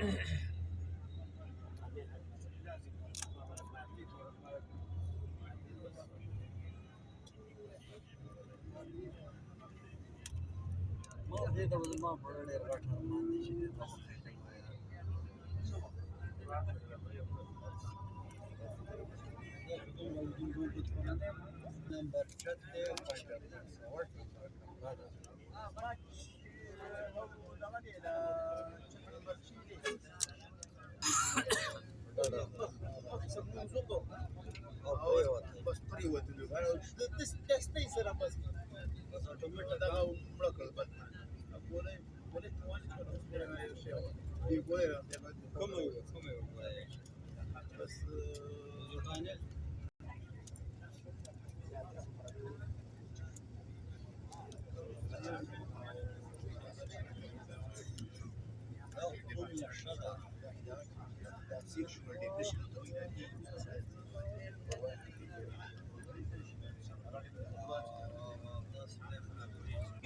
کی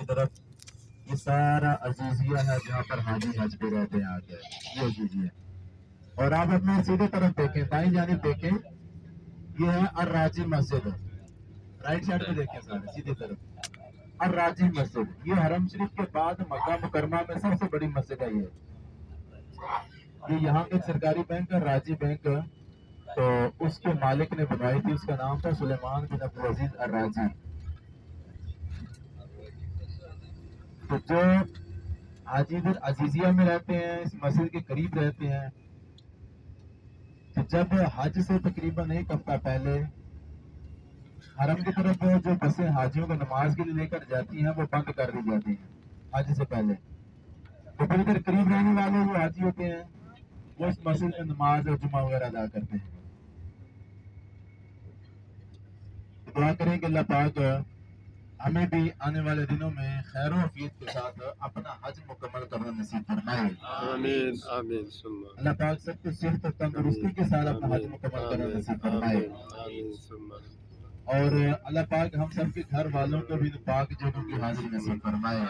طرف یہ سارا عزیزیہ ہے جہاں پر حاجی حج پہ رہتے ہیں آگے یہ عزیزیہ. اور آپ اپنے سیدھے طرف دیکھیں، دائیں جانب دیکھیں، یہ ہے الراجی مسجد. رائٹ سائڈ پہ دیکھیں سارے سیدھے طرف الراجی مسجد. یہ حرم شریف کے بعد مکہ مکرمہ میں سب سے بڑی مسجد ہے. یہ یہاں کا سرکاری بینک ہے راجی بینک، تو اس کے مالک نے بنوائی تھی. اس کا نام تھا سلیمان بن عبدالعزیز الراجی. تو جو حاجی ادھر عزیزیہ میں رہتے ہیں، اس مسجد کے قریب رہتے ہیں، تو جب حج سے تقریباً ایک ہفتہ پہلے حرم کی طرف جو بسیں حاجیوں کو نماز کے لیے لے کر جاتی ہیں وہ بند کر دی جاتی ہیں حج سے پہلے. تو پھر ادھر قریب رہنے والے جو حاجی ہوتے ہیں وہ اس مسجد میں نماز اور جمعہ وغیرہ ادا کرتے ہیں. دعا کریں کہ اللہ پاک ہمیں بھی آنے والے دنوں میں خیر و عافیت کے ساتھ اپنا حج مکمل کرنا نصیب فرمائے. آمین آمین. اللہ پاک سب کو صحت اور تندرستی کے ساتھ اپنا حج مکمل کرنا نصیب فرمائے. اور اللہ پاک ہم سب کے گھر والوں کو بھی پاک جگہوں کی حاضری نصیب فرمائے.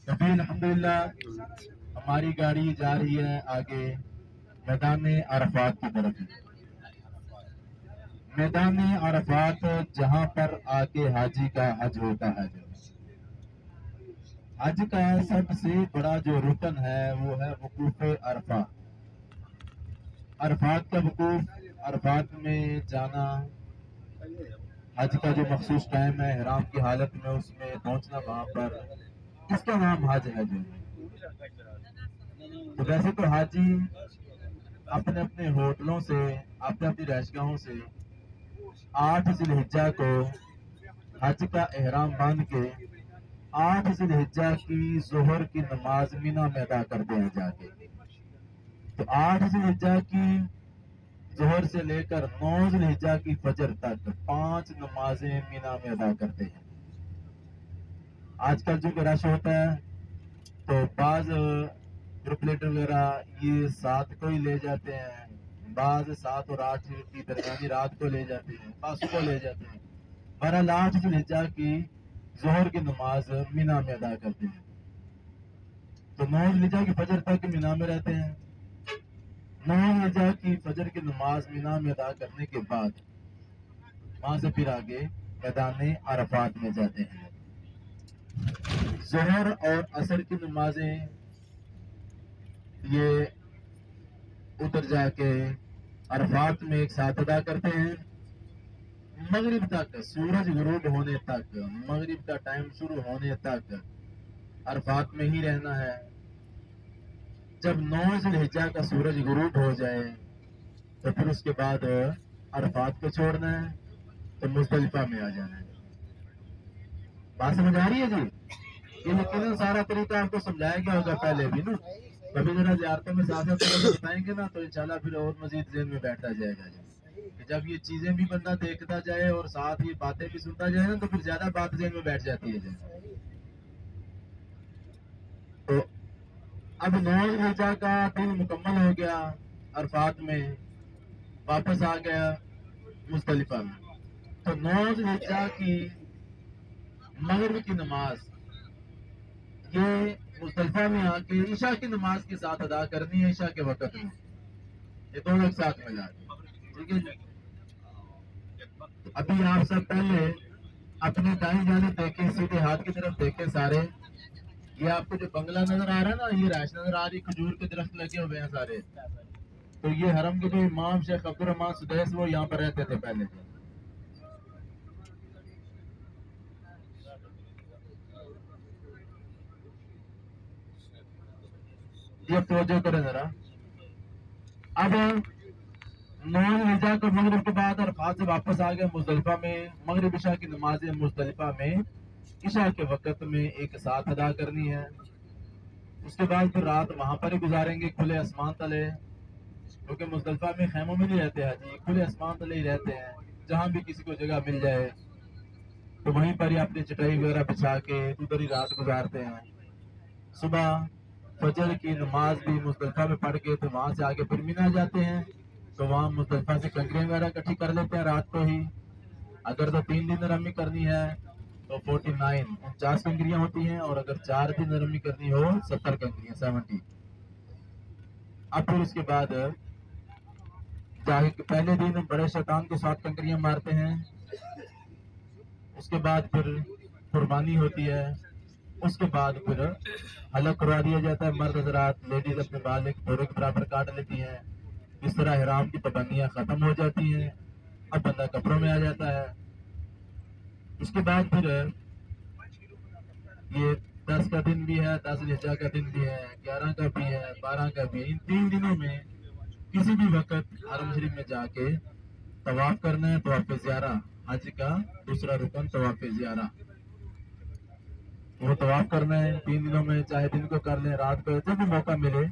ابھی الحمدللہ ہماری گاڑی جا رہی ہے آگے میدان عرفات کی طرف. میدان عرفات جہاں پر آ کے حاجی کا حج ہوتا ہے. حج کا سب سے بڑا جو رکن ہے وہ ہے وقوف عرفہ. عرفات کا وقوف، عرفات میں جانا، حج کا جو مخصوص ٹائم ہے احرام کی حالت میں اس میں پہنچنا وہاں پر، اس کا نام حج ہے. جو تو ویسے تو حاجی اپنے اپنے ہوٹلوں سے، اپنے اپنی رہائش گاہوں سے 8 ذی الحجہ کو حج کا احرام باندھ کے 8 ذی الحجہ کی ظہر کی نماز مینا میں ادا کرتے ہیں جا کے. تو 8 ذی الحجہ کی ظہر سے لے کر 9 ذی الحجہ کی فجر تک 5 نمازیں مینا میں ادا کرتے ہیں. آج کل جو رش ہوتا ہے تو بعض گروپلیٹر وغیرہ یہ 7 کو ہی لے جاتے ہیں، بعض 7 اور 8 کی درمیانی رات کو لے جاتے ہیں، بعض صبح لے جاتے ہیں. بہرحال 8 ذی الحجہ کی ظہر کی نماز مینا میں ادا کرتے ہیں. تو 9 ذی الحجہ کی فجر تک مینا میں رہتے ہیں. 9 ذی الحجہ کی فجر کی نماز مینا میں ادا کرنے کے بعد وہاں سے پھر آگے میدان عرفات میں جاتے ہیں. ظہر اور عصر کی نمازیں یہ ادھر جا کے عرفات میں ایک ساتھ ادا کرتے ہیں. مغرب تک، سورج غروب ہونے تک، مغرب کا ٹائم شروع ہونے تک عرفات میں ہی رہنا ہے. جب 9 ذی الحجہ کا سورج غروب ہو جائے تو پھر اس کے بعد عرفات کو چھوڑنا ہے تو مزدلفہ میں آ جانا ہے. بات سمجھ آ رہی ہے جی؟ یہ لیکن سارا طریقہ آپ کو سمجھایا گیا ہوگا پہلے بھی نا. کبھی ذرا زیارتوں میں ساتھ بتائیں گے نا تو انشاءاللہ پھر اور مزید ذہن میں بیٹھتا جائے گا. کہ جب یہ چیزیں بھی بندہ دیکھتا جائے اور ساتھ یہ باتیں بھی سنتا جائے نا تو پھر زیادہ بات ذہن میں بیٹھ جاتی ہے. تو اب 9 ذی الحجہ کا دن مکمل ہو گیا، عرفات میں واپس آ گیا مزدلفہ میں. تو 9 ذی الحجہ کی مغرب کی نماز یہ मुजदलिफा में आके ईशा की नमाज के साथ अदा करनी है, ईशा के वक्त में, ये दोनों एक साथ मिला के, ठीक है जी। तो अभी आप सब पहले अपने दाईं जानिब देखें, सीधे हाथ की तरफ देखें सारे। ये आपको जो बंगला नजर आ रहा है ना, ये राश नजर आ रही, खजूर के दरख्त लगे हुए हैं सारे। तो ये हरम के जो इमाम शेख अब्दुल रहमान सुदैस वो यहाँ पर रहते थे पहले। ये तवज्जो करें जरा। अब नौन हिजा को मगरिब के बाद अरफात से वापस आ गए मुजदलिफा में। मगरिब इशा की नमाजें मुजदलिफा में इशा के वक्त में एक साथ अदा करनी है। उसके बाद फिर रात वहां पर ही गुजारेंगे खुले आसमान तले, क्योंकि मुजदलिफा में खैमों में नहीं रहते हाजी, खुले आसमान तले ही रहते हैं। जहां भी किसी को जगह मिल जाए तो वहीं पर ही अपनी चटाई वगैरह बिछा के उधर ही रात गुजारते हैं। सुबह फजर की नमाज भी मुजदलिफा में पढ़ के तो वहां से आके फिर मीना जाते हैं। तो वहाँ मुजदलिफा से कंकरियां वगैरह इकट्ठी कर लेते हैं रात को ही। अगर तो 3 दिन रमी करनी है तो 49 कंकरियां होती हैं, और अगर 4 दिन रमी करनी हो 70 कंकरियां 70। अब फिर उसके बाद जाके पहले दिन बड़े शैतान को 7 कंकरियां मारते हैं। उसके बाद फिर कुर्बानी होती है। उसके बाद फिर हलक करवा दिया जाता है। मर्द हजरात, लेडीज अपने बाल एक थोड़े के बराबर काट लेती हैं। इस तरह हिराम की पाबंदियां खत्म हो जाती हैं। अब बंदा कपड़ों में आ जाता है। उसके बाद फिर ये 10 का दिन भी है, 10 जिलहिज्जा का दिन भी है, 11 का भी है, 12 का भी है। इन 3 दिनों में किसी भी वक्त हरम शरीफ में जाके तवाफ करना है। तवाफ ज़ियारा हज का दूसरा रुकन तवाफ ज़ियारा, वो तवाफ करना है 3 दिनों में, चाहे दिन को कर लें रात को, जब भी मौका मिले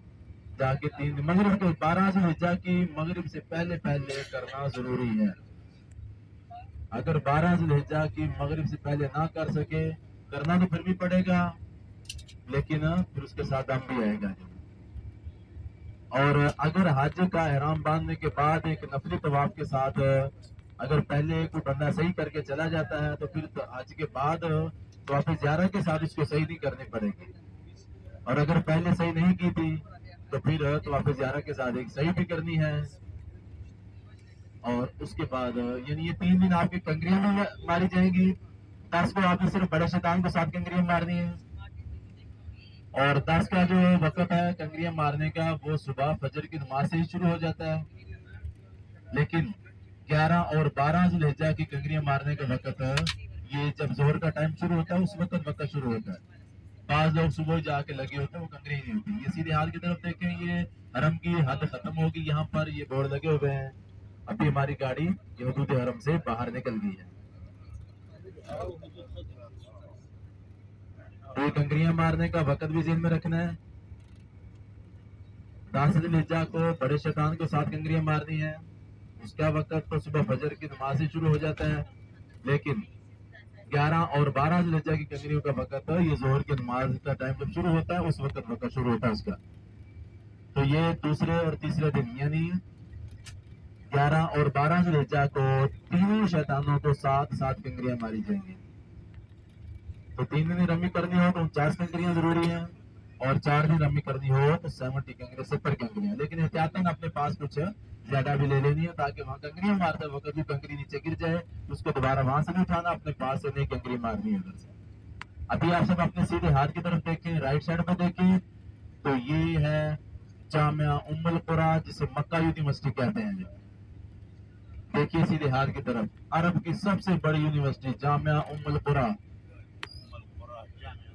जाके 3 दिन मगरिब के 12 जिलहिज्जा की मगरिब से पहले पहले करना जरूरी है। अगर 12 जिलहिज्जा की मगरिब से पहले ना कर सके, करना तो फिर भी पड़ेगा, लेकिन फिर उसके साथ दम भी आएगा। और अगर हज का एहराम बांधने के बाद एक नफली तवाफ के साथ अगर पहले कोई बंदा सही करके चला जाता है तो फिर हज के बाद तवाफ ज़ियारा के साथ इसको सही नहीं करनी पड़ेगी। और अगर पहले सही नहीं की थी तो फिर तवाफ ज़ियारा के साथ एक सही भी करनी है। और उसके बाद यानी ये 3 दिन आपकी कंकरियां में मारी जाएंगी। 10 को आपने सिर्फ बड़े शैतान को 7 कंकरियां मारनी है। और 10 का जो वक्त है कंकरियां मारने का वो सुबह फजर की नमाज से ही शुरू हो जाता है। लेकिन 11 और 12 जिलहिज्जा की कंकरियां मारने का वक्त है, ये जब जोहर का टाइम शुरू होता है उस वक्त शुरू होता है। बाज लोग सुबह जाके लगे होते हैं, वो कंकरी नहीं होती। ये सीधे हाल की तरफ देखें, ये हरम की हद खत्म होगी, यहाँ पर ये बोर्ड लगे हुए हैं। अभी हमारी गाड़ी ये हदूद हरम से बाहर निकल गई है। तो ये कंकरियां मारने का वक्त भी जेहन में रखना है। 10 जिलहिज्जा को बड़े शैतान को 7 कंकरियां मारनी है। उसका वक्त तो सुबह फजर की नमाज से शुरू हो जाता है। लेकिन 11 और 12 जिलहिज्जा की कंकरियों का वक्त ये जोहर की नमाज का टाइम जब शुरू होता है उस वक्त शुरू होता है उसका। तो ये दूसरे और तीसरे दिन यानी 11 और 12 जिलहिज्जा को तीनों शैतानों को 7 कंकरियां मारी जाएंगी। तो 3 दिन रमी करनी हो तो 49 कंकरियां जरूरी हैं, और 4 दिन रमी करनी हो तो 70 कंकरियां 70 कंकरियां। लेकिन एहतियातन अपने पास कुछ ज्यादा भी ले लेनी है, ताकि वहाँ कंकरियां मारते वक्त भी कंकरी नीचे गिर जाए तो उसको दोबारा वहां से नहीं उठाना, अपने पास से नई कंकरी मारनी है उधर से। अभी आप सब अपने सीधे हाथ की तरफ देखें, राइट साइड पे देखें, तो ये है जामिया उम्मुल कुरा, जिसे मक्का यूनिवर्सिटी कहते हैं। देखिए सीधे हाथ की तरफ, अरब की सबसे बड़ी यूनिवर्सिटी जामिया उम्मुल कुरा।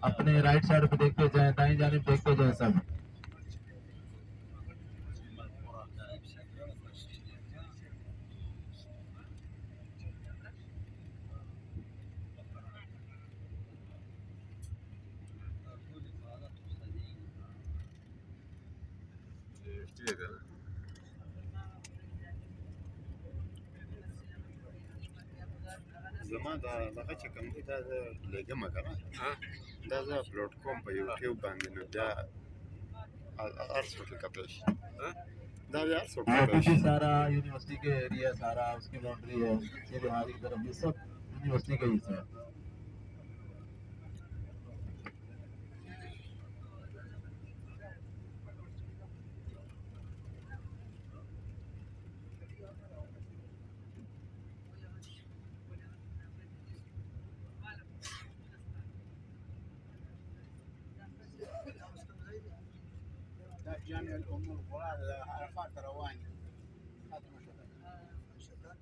अपने राइट साइड पे देखते जाएं, दाएं जानिब देखते जाएं सब। زما دا دغه چې کوم دی دا زه لګم کنه دا زه اپلوډ کوم په یوټیوب باندې، نو بیا هر څوک کتلی شي. دا بیا هر څوک ये کتلی شي. पीछे सारा यूनिवर्सिटी के एरिया, सारा उसकी बाउंड्री है, सीधे हाथ की तरफ ये सब यूनिवर्सिटी का हिस्सा है। جامع الأم القرى عرفات رواني هذا ما شغال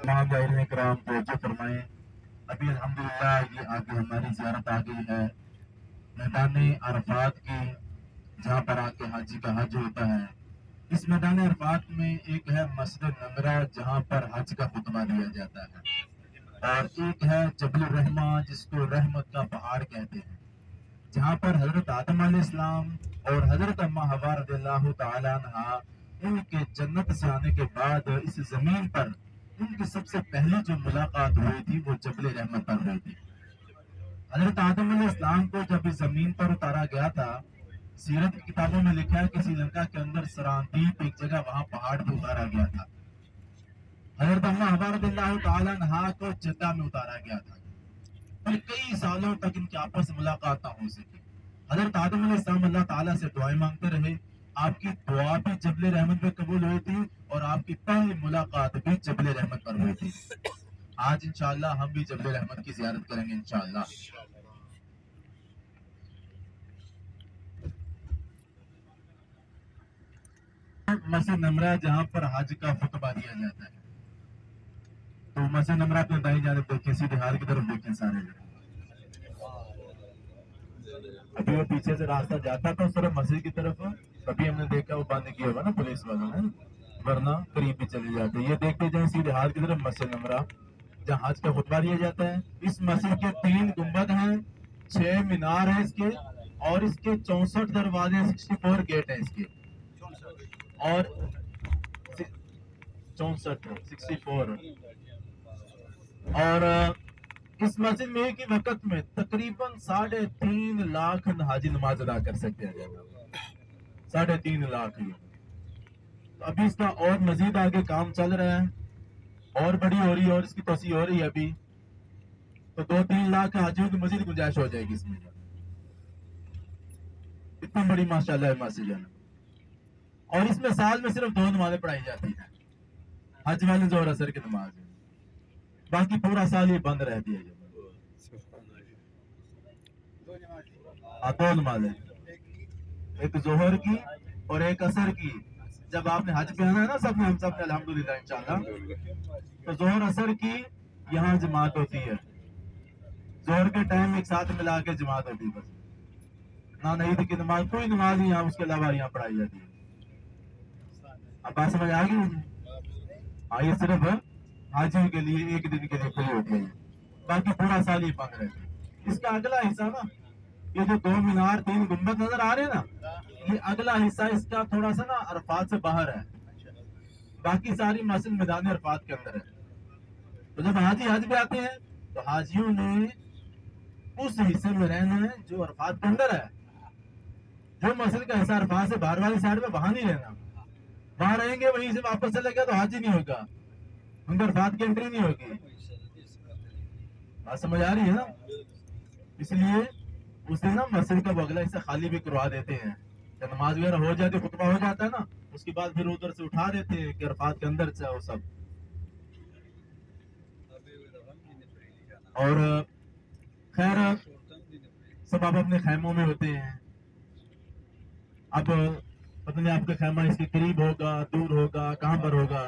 नाज़रीन इकराम तवज्जो फरमाएं। अभी अल्हम्दुलिल्लाह ये आगे हमारी ज़ियारत आ गई है मैदान अरफात की, जहाँ पर आके हाजी का हज होता है। इस मैदान अरफात में एक है मस्जिद नमरा, जहाँ पर हज का खुतबा दिया जाता है, और एक है जबल रहमा, जिसको रहमत का पहाड़ कहते हैं, जहाँ पर हजरत आदम अलैहिस्सलाम और हजरत अम्मा हवा रज़ियल्लाहु तआला अन्हा उनके जन्नत से आने के बाद इस जमीन पर उनकी सबसे पहली जो मुलाकात हुई थी वो जबल रहमत पर हुई थी। हजरत आदम अलैहिस्सलाम को जब इस जमीन पर उतारा गया था, सीरत की किताबों में लिखा है कि श्रीलंका के अंदर सरांदीप एक जगह वहां पहाड़ पे उतारा गया था। हजरत अम्मा हवा रज़ियल्लाहु तआला अन्हा को जद्दा में उतारा गया था, और कई सालों तक इनकी आपस में मुलाकात ना हो सकी। हजरत आदम अलैहिस्सलाम अल्लाह ताला से दुआएं मांगते रहे, आपकी दुआ भी जबल रहमत पे कबूल हुई थी, और आपकी पहली मुलाकात भी जबल रहमत पर हुई थी। आज इंशाअल्लाह हम भी जबल रहमत की ज़ियारत करेंगे इंशाअल्लाह। मस्जिद नमरा जहाँ पर हज का खुतबा दिया जाता है, तो मस्जिद नमरा अपने दाई जानिब देखें, सीधे हाल की तरफ देखें सारे लोग। अभी वो पीछे से रास्ता जाता था उस तरफ मस्जिद की तरफ, तभी हमने देखा वो बंद किया हुआ ना पुलिस वालों ने, वरना करीब भी चले जाते। ये देखते जाए सीधे हाथ की तरफ मस्जिद नमरा, जहाँ हज का खुतबा दिया जाता है। इस मस्जिद के 3 गुंबद हैं, 6 मीनार है इसके, और इसके 64 दरवाजे, 64 गेट है इसके, और 64 और इस मस्जिद में एक ही वक्त में तकरीबन 3.5 लाख हाजी नमाज अदा कर सकते हैं। 3.5 लाख। तो अभी इसका और मजीद आगे काम चल रहा है, और बड़ी हो रही है, और इसकी तोसी हो रही है अभी, तो 2-3 लाख हाजियों की मजीद गुंजाइश हो जाएगी इसमें। इतनी बड़ी माशाल्लाह मस्जिद है। और इसमें साल में सिर्फ 2 नमाजें पढ़ाई जाती हैं, हज वाले जोहर असर की नमाज है, बाकी पूरा साल ये बंद रहती है। दो नमाज 2 नमाजें, एक जोहर की और एक असर की। जब आपने हज पहना है ना सबने, हम सब ने अल्हम्दुलिल्लाह इंशाल्लाह, तो जोहर असर की यहाँ जमात होती है, जोहर के टाइम एक साथ मिला के जमात होती है बस। ना ईद की नमाज, कोई नमाज नहीं यहाँ उसके अलावा यहाँ पढ़ाई जाती है। अब बात समझ आ गई मुझे? हाँ, ये सिर्फ हाजियों के लिए एक दिन के लिए खुली होती है, बाकी पूरा साल ये बंद रहती है। इसका अगला हिस्सा ना, ये जो 2 मीनार 3 गुंबद नजर आ रहे हैं ना, ये अगला हिस्सा इसका थोड़ा सा ना अरफात से बाहर है, बाकी सारी मस्जिद मैदान अरफात के अंदर है। तो जब हाजी हज पे आते हैं तो हाजियों ने उस हिस्से में रहना है जो अरफात के अंदर है। जो मस्जिद का हिस्सा अरफात से बाहर वाली साइड में वहां नहीं रहना, वहां रहेंगे वहीं से वापस चले गए तो हाजी नहीं होगा, उनके अरफात की एंट्री नहीं होगी। बात समझ आ रही है ना? इसलिए उस दिन ना मस्जिद का अगला हिस्सा खाली भी करवा देते हैं, जब नमाज वगैरह हो जाती है, खुतबा हो जाता है ना, उसके बाद फिर उधर से उठा देते हैं कि अरफात के अंदर से वो सब। और खैर सब आप अपने खैमों में होते हैं। अब पता नहीं आपका खैमा इसके करीब होगा, दूर होगा, कहाँ पर होगा,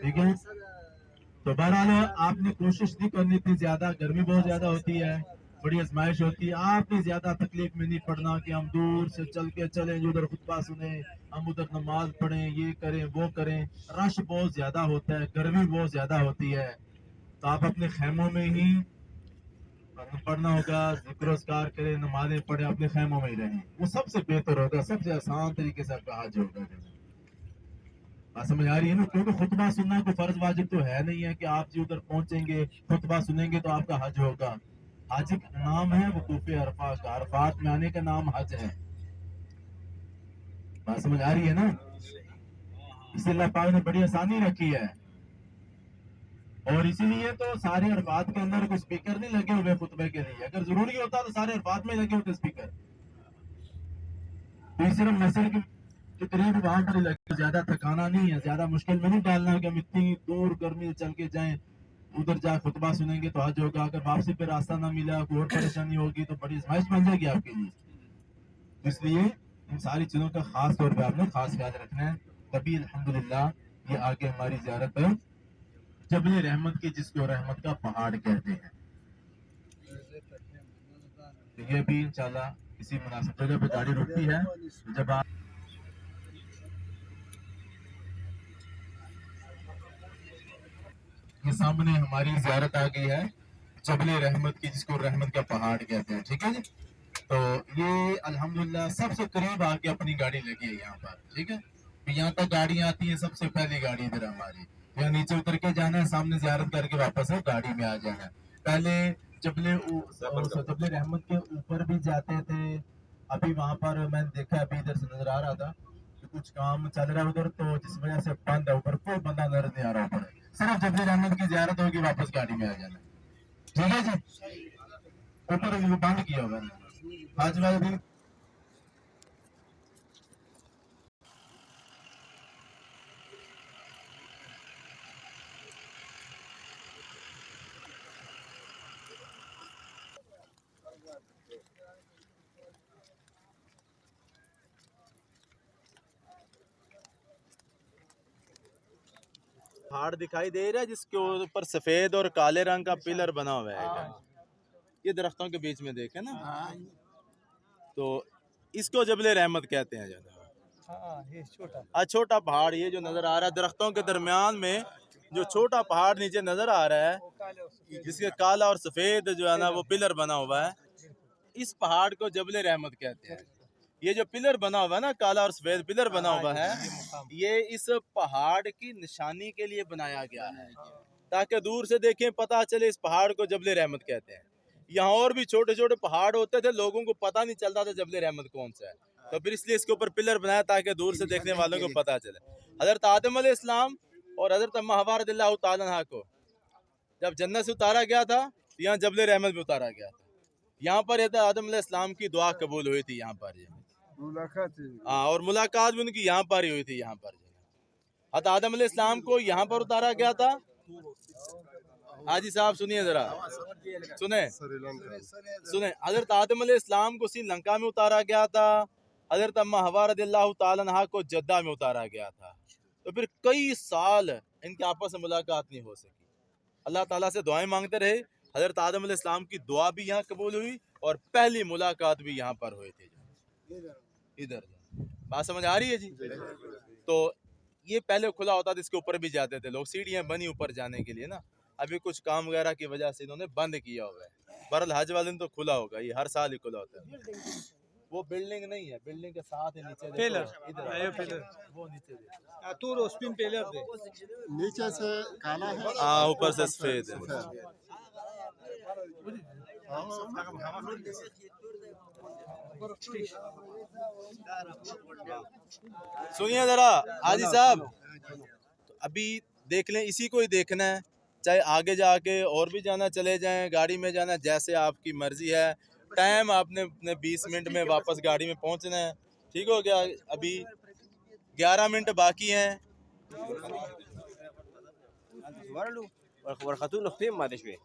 ठीक है। तो बहरहाल आपने कोशिश नहीं करनी थी ज्यादा, गर्मी बहुत ज्यादा होती है, बड़ी आजमाइश होती है, आपने ज्यादा तकलीफ में नहीं पड़ना कि हम दूर से चल के चलें, उधर खुतबा सुने, हम उधर नमाज पढ़ें, ये करें वो करें। रश बहुत ज्यादा होता है, गर्मी बहुत ज्यादा होती है, तो आप अपने खैमों में ही पढ़ना होगा, जिक्र अस्कार करें, नमाजें पढ़े, अपने खैमों में ही रहें, वो सबसे बेहतर होगा, सबसे आसान तरीके से आपका हज होगा। बात समझ आ रही है ना? क्योंकि खुतबा सुनना कोई फर्ज वाजिब तो है नहीं है कि आप जी उधर पहुंचेंगे खुतबा सुनेंगे तो आपका हज होगा। हज का नाम है वकूफ अरफा का, अरफात में आने का नाम हज है। बात समझ आ रही है ना? इसलिए अल्लाह पाक ने बड़ी आसानी रखी है, और इसीलिए तो सारे अरफात के अंदर कोई स्पीकर नहीं लगे हुए खुतबे के लिए। अगर जरूरी होता तो सारे अरफात में लगे होते स्पीकर, तो ये सिर्फ मस्जिद के करीब वहां पर ही लगे। ज्यादा थकाना नहीं है, ज्यादा मुश्किल में नहीं डालना है कि हम इतनी दूर गर्मी से चल के जाएं, उधर जा खुतबा सुनेंगे तो हज होगा, अगर वापसी पे रास्ता ना मिला, कोई और परेशानी होगी तो बड़ी आजमाइश बन जाएगी आपके लिए। इसलिए इन सारी चीजों का खास तौर पे आपने खास ख्याल रखना है। तभी अल्हम्दुलिल्लाह ये आगे हमारी ज़ियारत जबल रहमत की, जिसको रहमत का पहाड़ कहते हैं, तो ये भी इंशाल्लाह इसी मुनासिब जगह पे गाड़ी रुकती है। जब आप ये सामने हमारी ज़ियारत आ गई है जबल रहमत की, जिसको रहमत का पहाड़ कहते हैं, ठीक है जी। तो ये अल्हम्दुलिल्लाह सबसे करीब आके अपनी गाड़ी लगी है यहाँ पर, ठीक है। यहाँ तक गाड़ियाँ आती हैं, सबसे पहली गाड़ी इधर हमारी, यहाँ नीचे उतर के जाना है, सामने ज़ियारत करके वापस है गाड़ी में आ जाना है। पहले जबले रहमत के ऊपर भी जाते थे, अभी वहाँ पर मैंने देखा, अभी इधर से नजर आ रहा था कि कुछ काम चल रहा है उधर, तो जिस वजह से बंद है, ऊपर कोई बंदा नजर नहीं आ रहा ऊपर, सिर्फ जबले रहमत की ज़ियारत होगी, वापस गाड़ी में आ जाना, ठीक है जी। ऊपर बंद किया हुआ है आज वाले दिन। पहाड़ दिखाई दे रहा है जिसके ऊपर सफेद और काले रंग का पिलर बना हुआ है, ये दरख्तों के बीच में देखे ना, तो इसको जबल रहमत कहते हैं। ये छोटा छोटा पहाड़ ये जो नजर आ रहा है दरख्तों के दरमियान में, जो छोटा पहाड़ नीचे नजर आ रहा है जिसके काला और सफेद जो है ना वो पिलर बना हुआ है, इस पहाड़ को जबल रहमत कहते हैं। ये जो पिलर बना हुआ है ना, काला और सफेद पिलर बना हुआ है, ये इस पहाड़ की निशानी के लिए बनाया गया है, ताकि दूर से देखें पता चले इस पहाड़ को जबल रहमत कहते हैं। यहाँ और भी छोटे छोटे पहाड़ होते थे, लोगों को पता नहीं चलता था जबल रहमत कौन सा है, तो फिर इसलिए इसके ऊपर पिलर बनाया ताकि दूर से देखने वालों को पता चले। हजरत आदम अलैहिस्सलाम और हजरत अम्मा हव्वा रज़ियल्लाहु ताला अन्हा को जब जन्नत से उतारा गया था, यहाँ जबल रहमत भी उतारा गया था। यहाँ पर आदम अलैहिस्सलाम की दुआ कबूल हुई थी यहाँ पर। ملاقات हाँ, और मुलाकात भी उनकी यहाँ पर ही हुई थी, यहाँ पर जो है। हज़रत आदम अलैहिस्सलाम को यहाँ पर उतारा गया था। हाजी साहब सुनिए जरा, सुने सुने, हजरत आदम अलैहिस्सलाम को श्रीलंका में उतारा गया था। हजरत अम्मा हवा रज़ियल्लाहु ताला अन्हा को जद्दा में उतारा गया था। तो फिर कई साल इनके आपस में मुलाकात नहीं हो सकी। अल्लाह ताला से दुआएं मांगते रहे। हजरत आदम अलैहिस्सलाम की दुआ भी यहाँ कबूल हुई और पहली मुलाकात भी यहाँ पर हुई थी। इधर बात समझ आ रही है जी? तो ये पहले खुला होता था, इसके ऊपर भी जाते थे लोग, सीढ़ियाँ बनी ऊपर जाने के लिए ना। अभी कुछ काम वगैरह की वजह से इन्होंने बंद किया हुआ है। बहरहाल हज वाले दिन तो खुला होगा, ये हर साल ही खुला होता है। वो बिल्डिंग नहीं है, बिल्डिंग के साथ ही नीचे देखो, पिलर, इधर पिलर। वो नीचे देखो। तू स्पिन पेलर दे नीचे से काला है, हाँ, ऊपर से सफेद है। सुनिए जरा हाजी साहब, अभी देख लें, इसी को ही देखना है, चाहे आगे जाके और भी जाना चले जाएं, गाड़ी में जाना जैसे आपकी मर्जी है। टाइम आपने अपने 20 मिनट में वापस गाड़ी में पहुंचना है, ठीक हो गया? अभी 11 मिनट बाकी हैं। ورختون خفيف ما ادري شوي